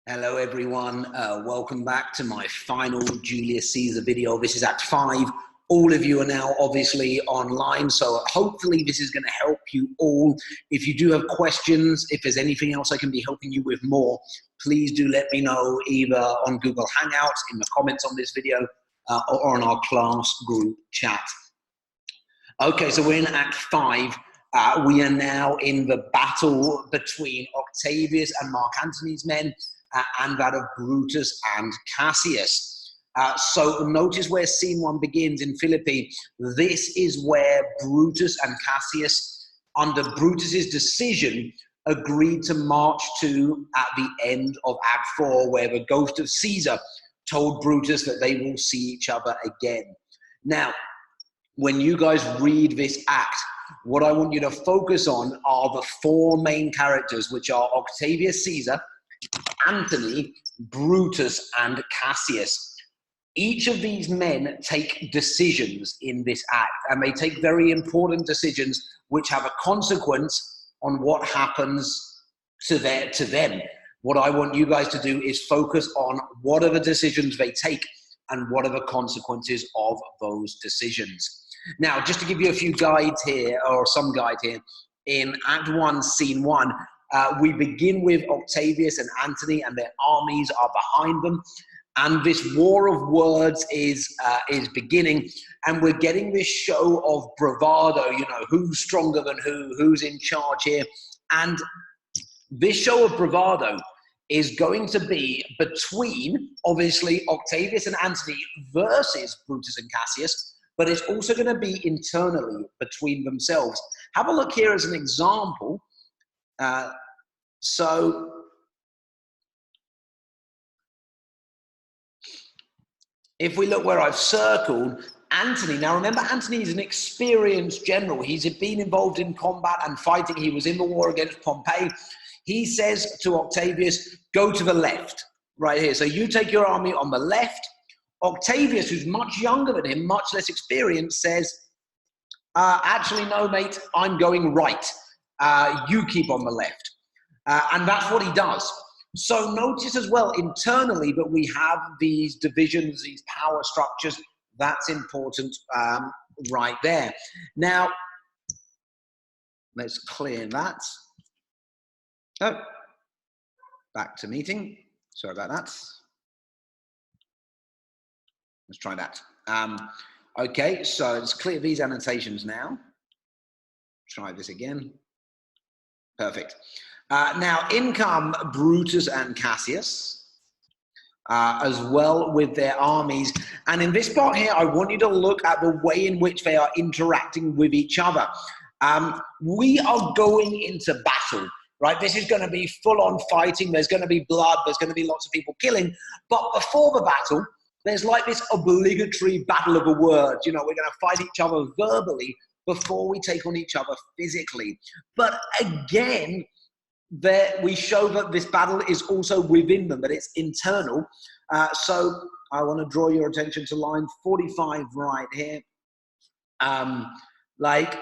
Hello everyone, welcome back to my final Julius Caesar video. This is Act 5. All of you are now obviously online, so hopefully this is going to help you all. If you do have questions, if there's anything else I can be helping you with more, please do let me know either on Google Hangouts, in the comments on this video, or on our class group chat. Okay, so we're in Act 5. We are now in the battle between Octavius and Mark Antony's men, and that of Brutus and Cassius. So notice where scene 1 begins in Philippi. This is where Brutus and Cassius, under Brutus's decision, agreed to march to at the end of Act 4, where the ghost of Caesar told Brutus that they will see each other again. Now, when you guys read this act, what I want you to focus on are the 4 main characters, which are Octavius Caesar, Antony, Brutus, and Cassius. Each of these men take decisions in this act, and they take very important decisions which have a consequence on what happens to them. What I want you guys to do is focus on what are the decisions they take and what are the consequences of those decisions. Now, just to give you a few guides here, or some guide here, in Act 1, Scene 1, we begin with Octavius and Antony, and their armies are behind them. And this war of words is beginning, and we're getting this show of bravado, you know, who's stronger than who's in charge here. And this show of bravado is going to be between, obviously, Octavius and Antony versus Brutus and Cassius, but it's also going to be internally between themselves. Have a look here as an example. So if we look where I've circled, Antony, now remember Antony is an experienced general. He's been involved in combat and fighting. He was in the war against Pompey. He says to Octavius, go to the left, right here. So you take your army on the left. Octavius, who's much younger than him, much less experienced, says, actually, no, mate, I'm going right. You keep on the left. And that's what he does. So notice as well, internally, that we have these divisions, these power structures. That's important right there. Now, let's clear that. Oh, back to meeting. Sorry about that. Let's try that. Okay, so let's clear these annotations now. Try this again. Perfect. Now, in come Brutus and Cassius, as well with their armies. And in this part here, I want you to look at the way in which they are interacting with each other. We are going into battle, right? This is going to be full-on fighting. There's going to be blood. There's going to be lots of people killing. But before the battle, there's like this obligatory battle of the words. You know, we're going to fight each other verbally before we take on each other physically. But again, we show that this battle is also within them, that it's internal. So I want to draw your attention to line 45 right here. Like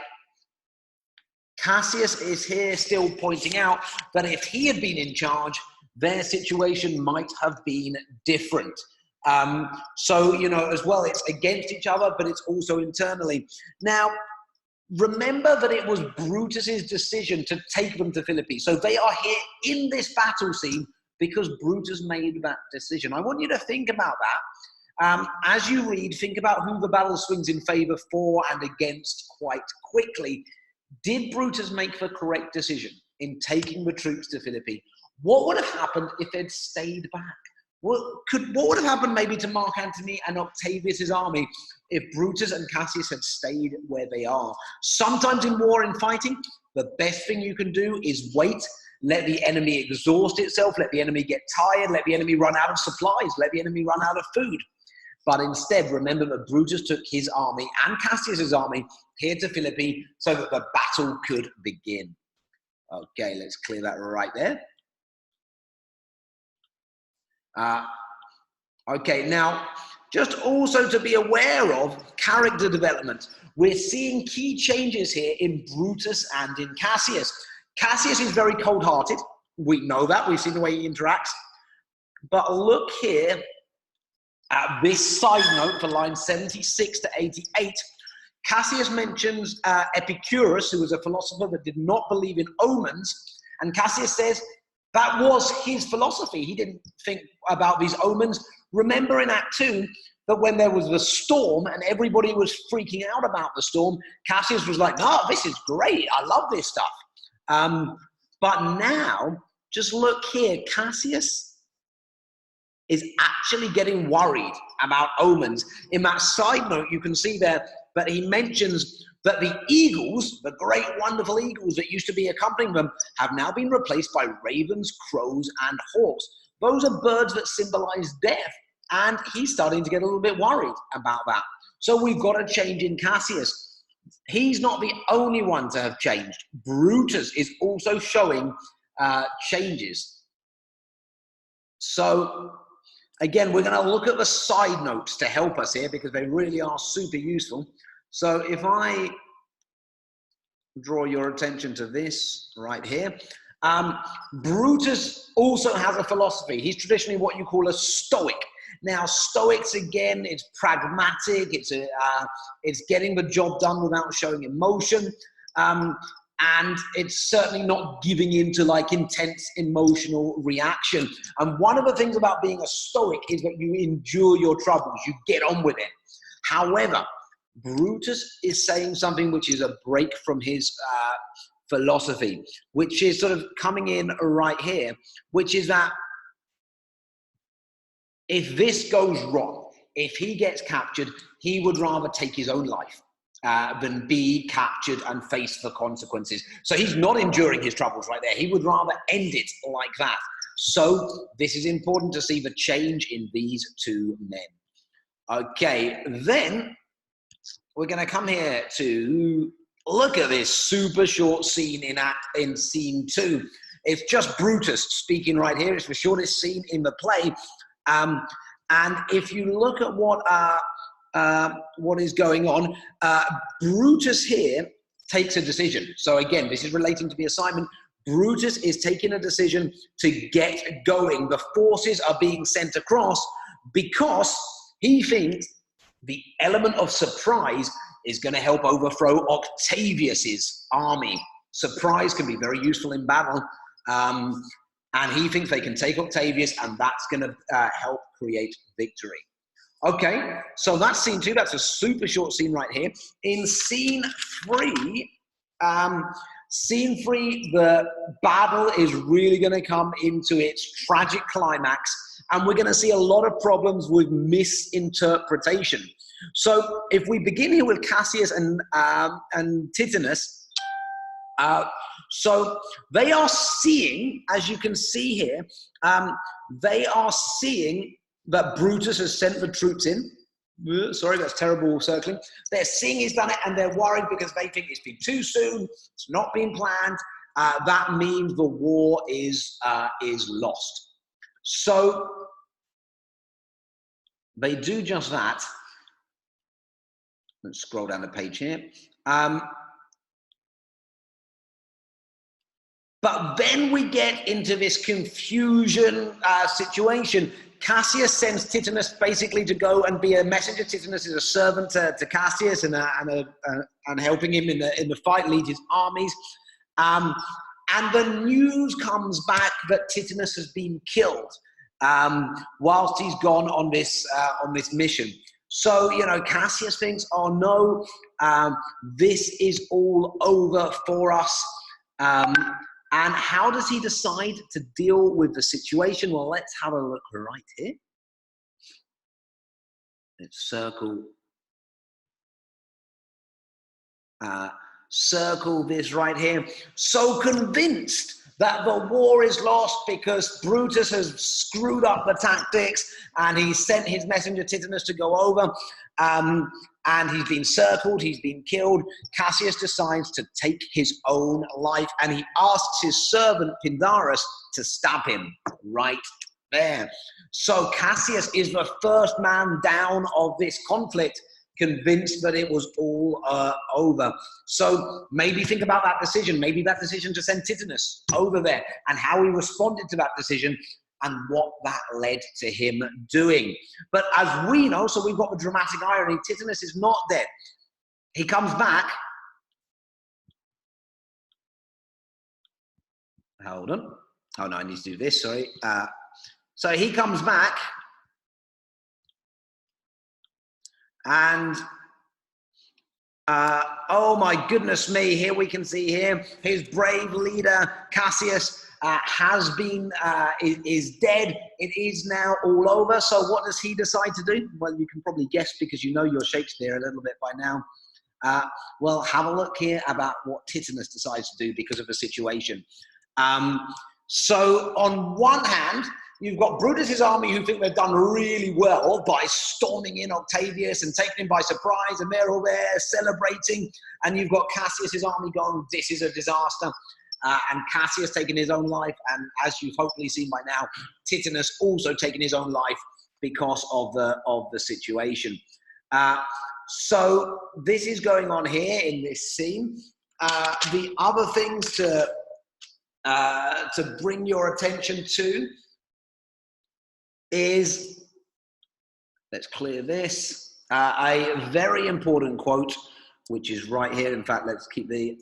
Cassius is here still pointing out that if he had been in charge, their situation might have been different. So, you know, as well, it's against each other, but it's also internally. Now, remember that it was Brutus's decision to take them to Philippi. So they are here in this battle scene because Brutus made that decision. I want you to think about that. As you read, think about who the battle swings in favor for and against quite quickly. Did Brutus make the correct decision in taking the troops to Philippi? What would have happened if they'd stayed back? What would have happened maybe to Mark Antony and Octavius's army if Brutus and Cassius had stayed where they are? Sometimes in war and fighting, the best thing you can do is wait, let the enemy exhaust itself, let the enemy get tired, let the enemy run out of supplies, let the enemy run out of food. But instead, remember that Brutus took his army and Cassius's army here to Philippi so that the battle could begin. Okay, let's clear that right there. Okay, now, just also to be aware of character development. We're seeing key changes here in Brutus and in Cassius. Cassius is very cold-hearted. We know that. We've seen the way he interacts. But look here at this side note for lines 76 to 88. Cassius mentions Epicurus, who was a philosopher that did not believe in omens. And Cassius says that was his philosophy. He didn't think about these omens. Remember in Act 2 that when there was the storm and everybody was freaking out about the storm, Cassius was like, "No, this is great. I love this stuff." But now, just look here. Cassius is actually getting worried about omens. In that side note, you can see there that he mentions that the eagles, the great, wonderful eagles that used to be accompanying them, have now been replaced by ravens, crows, and hawks. Those are birds that symbolize death. And he's starting to get a little bit worried about that. So we've got a change in Cassius. He's not the only one to have changed. Brutus is also showing changes. So again, we're going to look at the side notes to help us here because they really are super useful. So if I draw your attention to this right here, Brutus also has a philosophy. He's traditionally what you call a Stoic. Now, Stoics, again, it's pragmatic. It's getting the job done without showing emotion. And it's certainly not giving into like intense emotional reaction. And one of the things about being a Stoic is that you endure your troubles. You get on with it. However, Brutus is saying something which is a break from his philosophy, which is sort of coming in right here, which is that if this goes wrong, if he gets captured, he would rather take his own life than be captured and face the consequences. So he's not enduring his troubles right there. He would rather end it like that. So this is important to see the change in these two men. Okay, then we're going to come here to look at this super short scene in scene 2. It's just Brutus speaking right here. It's the shortest scene in the play. And if you look at what is going on, Brutus here takes a decision. So again, this is relating to the assignment. Brutus is taking a decision to get going. The forces are being sent across because he thinks the element of surprise is going to help overthrow Octavius's army. Surprise can be very useful in battle. And he thinks they can take Octavius, and that's going to help create victory. Okay, so that's scene 2. That's a super short scene right here. In scene 3, the battle is really going to come into its tragic climax, and we're going to see a lot of problems with misinterpretation. So if we begin here with Cassius and Titanus, so they are seeing, as you can see here, they are seeing that Brutus has sent the troops in. Sorry, that's terrible circling. They're seeing he's done it, and they're worried because they think it's been too soon. It's not been planned. That means the war is lost. So they do just that. Let's scroll down the page here. But then we get into this confusion situation. Cassius sends Titanus basically to go and be a messenger. Titanus is a servant to Cassius and helping him in the fight, lead his armies. And the news comes back that Titanus has been killed whilst he's gone on this mission. So, you know, Cassius thinks, oh no, this is all over for us. And how does he decide to deal with the situation? Well, let's have a look right here. Let's circle this right here. So convinced that the war is lost because Brutus has screwed up the tactics and he sent his messenger Titanus to go over, and he's been circled, he's been killed. Cassius decides to take his own life, and he asks his servant Pindarus to stab him right there. So Cassius is the first man down of this conflict, convinced that it was all over. So maybe think about that decision. Maybe that decision to send Titanus over there and how he responded to that decision and what that led to him doing. But as we know, so we've got the dramatic irony, Titus is not dead. He comes back. Hold on. Oh no, I need to do this, sorry. So he comes back, and oh my goodness me, here we can see here, his brave leader, Cassius, has been, is dead. It is now all over. So what does he decide to do? Well, you can probably guess because you know your Shakespeare a little bit by now. Well, have a look here about what Titus decides to do because of the situation. So on one hand, you've got Brutus's army who think they've done really well by storming in Octavius and taking him by surprise, and they're all there celebrating. And you've got Cassius's army going, this is a disaster. And Cassius taking his own life. And as you've hopefully seen by now, Titus also taking his own life because of the situation. So this is going on here in this scene. The other things to bring your attention to is, let's clear this, a very important quote, which is right here. In fact, let's keep the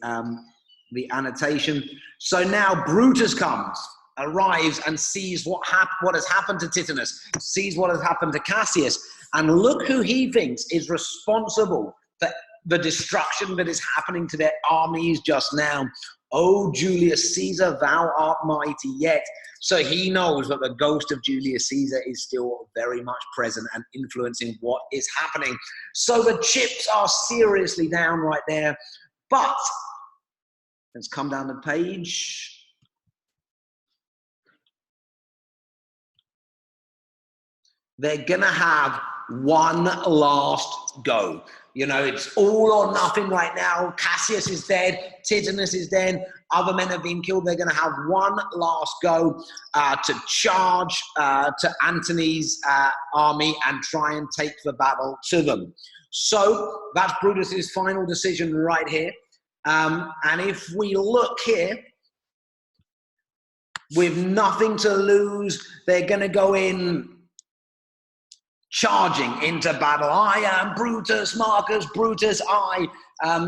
annotation. So now Brutus comes, arrives, and sees what has happened to Titus, sees what has happened to Cassius, and look who he thinks is responsible for the destruction that is happening to their armies just now. Oh, Julius Caesar, thou art mighty yet. So he knows that the ghost of Julius Caesar is still very much present and influencing what is happening. So the chips are seriously down right there. But let's come down the page. They're going to have one last go. You know, it's all or nothing right now. Cassius is dead. Titus is dead. Other men have been killed. They're going to have one last go to charge to Antony's army and try and take the battle to them. So that's Brutus's final decision right here. And if we look here, with nothing to lose, they're going to go in charging into battle. I am Brutus, Marcus, Brutus, I.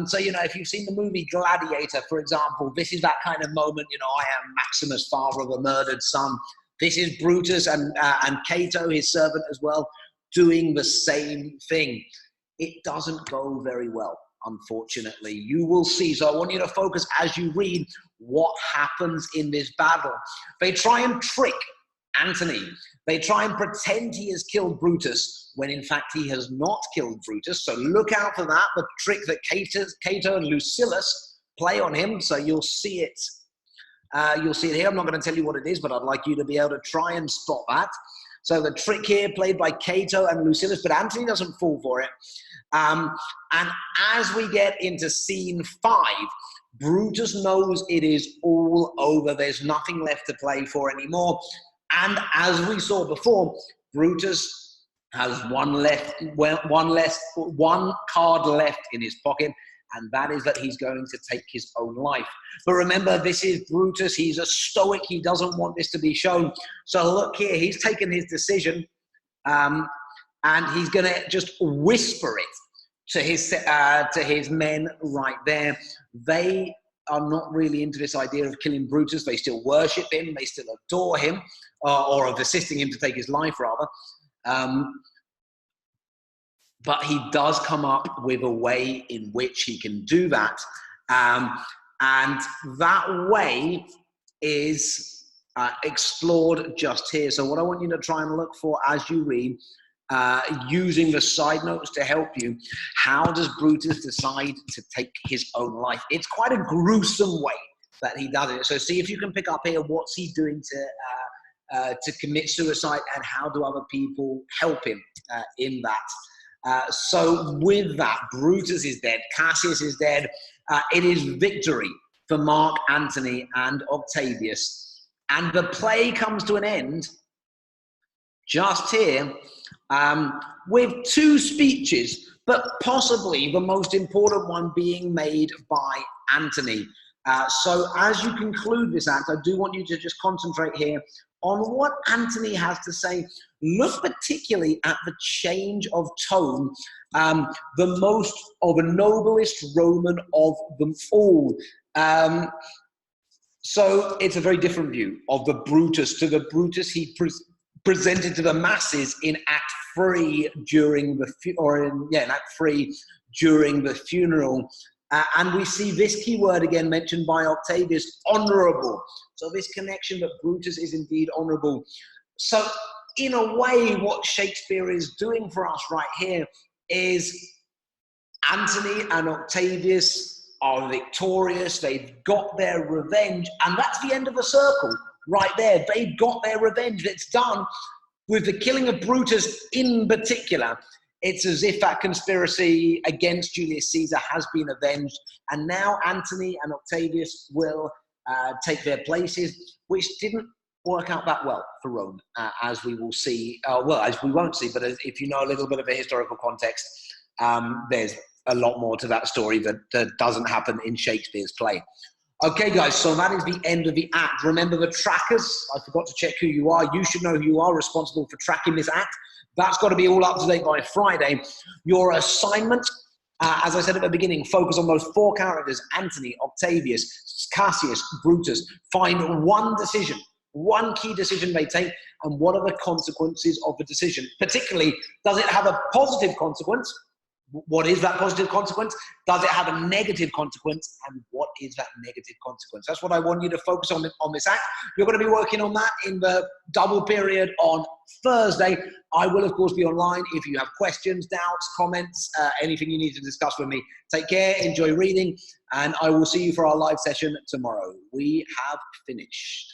So, you know, if you've seen the movie Gladiator, for example, this is that kind of moment, you know, I am Maximus, father of a murdered son. This is Brutus and Cato, his servant as well, doing the same thing. It doesn't go very well, unfortunately. You will see. So I want you to focus as you read what happens in this battle. They try and trick Antony. They try and pretend he has killed Brutus when in fact he has not killed Brutus. So look out for that, the trick that Cato and Lucilius play on him. So you'll see it. You'll see it here. I'm not going to tell you what it is, but I'd like you to be able to try and spot that. So the trick here played by Cato and Lucilius, but Antony doesn't fall for it. And as we get into scene 5, Brutus knows it is all over. There's nothing left to play for anymore. And as we saw before, Brutus has one card left in his pocket, and that is that he's going to take his own life. But remember, this is Brutus. He's a stoic. He doesn't want this to be shown. So look here, he's taken his decision, and he's going to just whisper it to his men right there. They are not really into this idea of killing Brutus. They still worship him. They still adore him, or of assisting him to take his life, rather. But he does come up with a way in which he can do that. And that way is explored just here. So what I want you to try and look for as you read, using the side notes to help you, how does Brutus decide to take his own life? It's quite a gruesome way that he does it. So see if you can pick up here, what's he doing to commit suicide, and how do other people help him in that? So with that, Brutus is dead, Cassius is dead. It is victory for Mark Antony and Octavius. And the play comes to an end just here, with 2 speeches, but possibly the most important one being made by Antony. So as you conclude this act, I do want you to just concentrate here on what Antony has to say. Look particularly at the change of tone, the most of a noblest Roman of them all. So it's a very different view of the Brutus to the Brutus he presented to the masses in Act 3 during the in Act 3 during the funeral. And we see this key word again mentioned by Octavius, honorable. So this connection that Brutus is indeed honorable. So in a way, what Shakespeare is doing for us right here is Antony and Octavius are victorious. They've got their revenge. And that's the end of the circle right there. They've got their revenge. It's done with the killing of Brutus in particular. It's as if that conspiracy against Julius Caesar has been avenged. And now Antony and Octavius will take their places, which didn't work out that well for Rome, as we will see. Well, as we won't see, but if you know a little bit of the historical context, there's a lot more to that story that doesn't happen in Shakespeare's play. Okay, guys, so that is the end of the act. Remember the trackers. I forgot to check who you are. You should know who you are responsible for tracking this act. That's got to be all up to date by Friday. Your assignment, as I said at the beginning, focus on those 4 characters, Antony, Octavius, Cassius, Brutus. Find one decision, one key decision they take, and what are the consequences of the decision? Particularly, does it have a positive consequence? What is that positive consequence? Does it have a negative consequence? And what is that negative consequence? That's what I want you to focus on this act. You're going to be working on that in the double period on Thursday. I will, of course, be online. If you have questions, doubts, comments, anything you need to discuss with me, take care, enjoy reading, and I will see you for our live session tomorrow. We have finished.